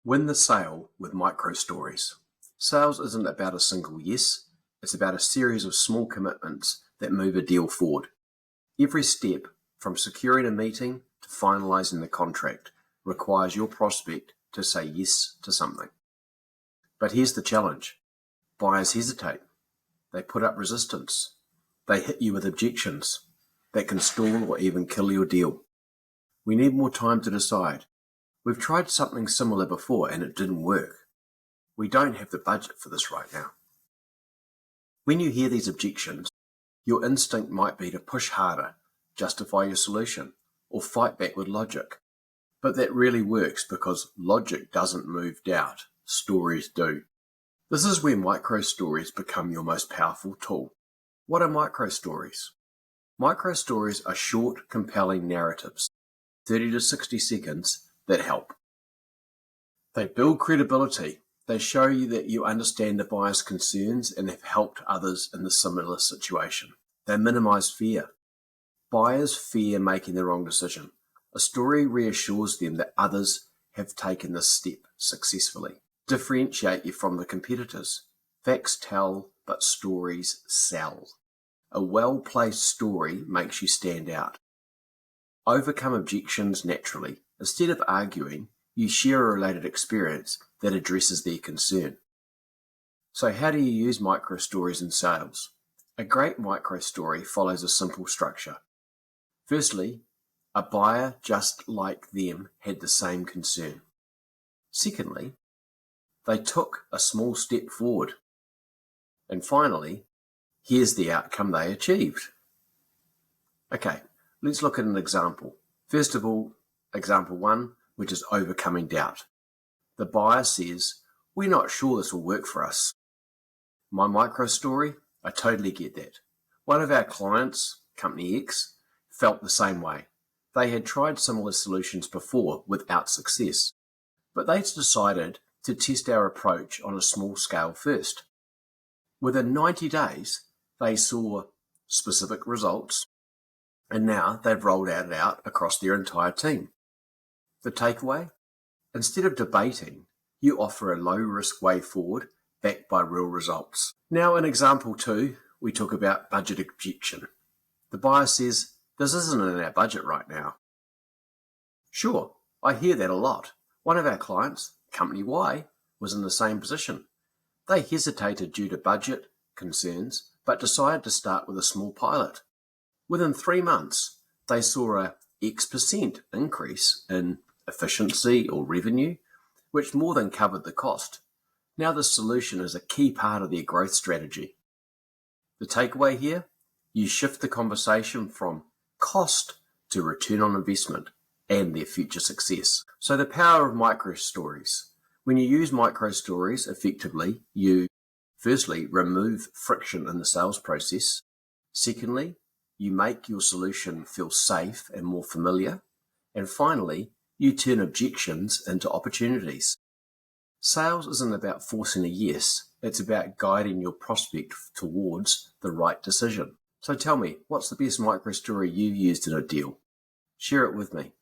Win the sale with micro stories. Sales isn't about a single yes, it's about a series of small commitments that move a deal forward. Every step, from securing a meeting to finalizing the contract, requires your prospect to say yes to something. But here's the challenge. Buyers hesitate. They put up resistance. They hit you with objections that can stall or even kill your deal. We need more time to decide. We've tried something similar before and it didn't work. We don't have the budget for this right now. When you hear these objections, your instinct might be to push harder, justify your solution, or fight back with logic. But that really works because logic doesn't move doubt, stories do. This is where micro stories become your most powerful tool. What are micro stories? Micro stories are short, compelling narratives, 30 to 60 seconds, that help. They build credibility. They show you that you understand the buyer's concerns and have helped others in the similar situation. They minimize fear. Buyers fear making the wrong decision. A story reassures them that others have taken this step successfully. Differentiate you from the competitors. Facts tell, but stories sell. A well-placed story makes you stand out. Overcome objections naturally. Instead of arguing, you share a related experience that addresses their concern. So how do you use micro stories in sales? A great micro story follows a simple structure. Firstly, a buyer just like them had the same concern. Secondly, they took a small step forward. And finally, here's the outcome they achieved. Okay, let's look at an example. First of all, example 1, which is overcoming doubt. The buyer says, "We're not sure this will work for us." My micro story, I totally get that. One of our clients, Company X, felt the same way. They had tried similar solutions before without success, but they decided to test our approach on a small scale first. Within 90 days, they saw specific results, and now they've rolled it out across their entire team. The takeaway? Instead of debating, you offer a low-risk way forward backed by real results. Now in example 2, we talk about budget objection. The buyer says, "This isn't in our budget right now." Sure, I hear that a lot. One of our clients, Company Y, was in the same position. They hesitated due to budget concerns, but decided to start with a small pilot. Within 3 months, they saw a X% increase in efficiency or revenue, which more than covered the cost. Now the solution is a key part of their growth strategy. The takeaway here, you shift the conversation from cost to return on investment and their future success. So the power of micro stories. When you use micro stories effectively, you firstly remove friction in the sales process. Secondly, you make your solution feel safe and more familiar. And finally, you turn objections into opportunities. Sales isn't about forcing a yes, it's about guiding your prospect towards the right decision. So tell me, what's the best micro story you've used in a deal? Share it with me.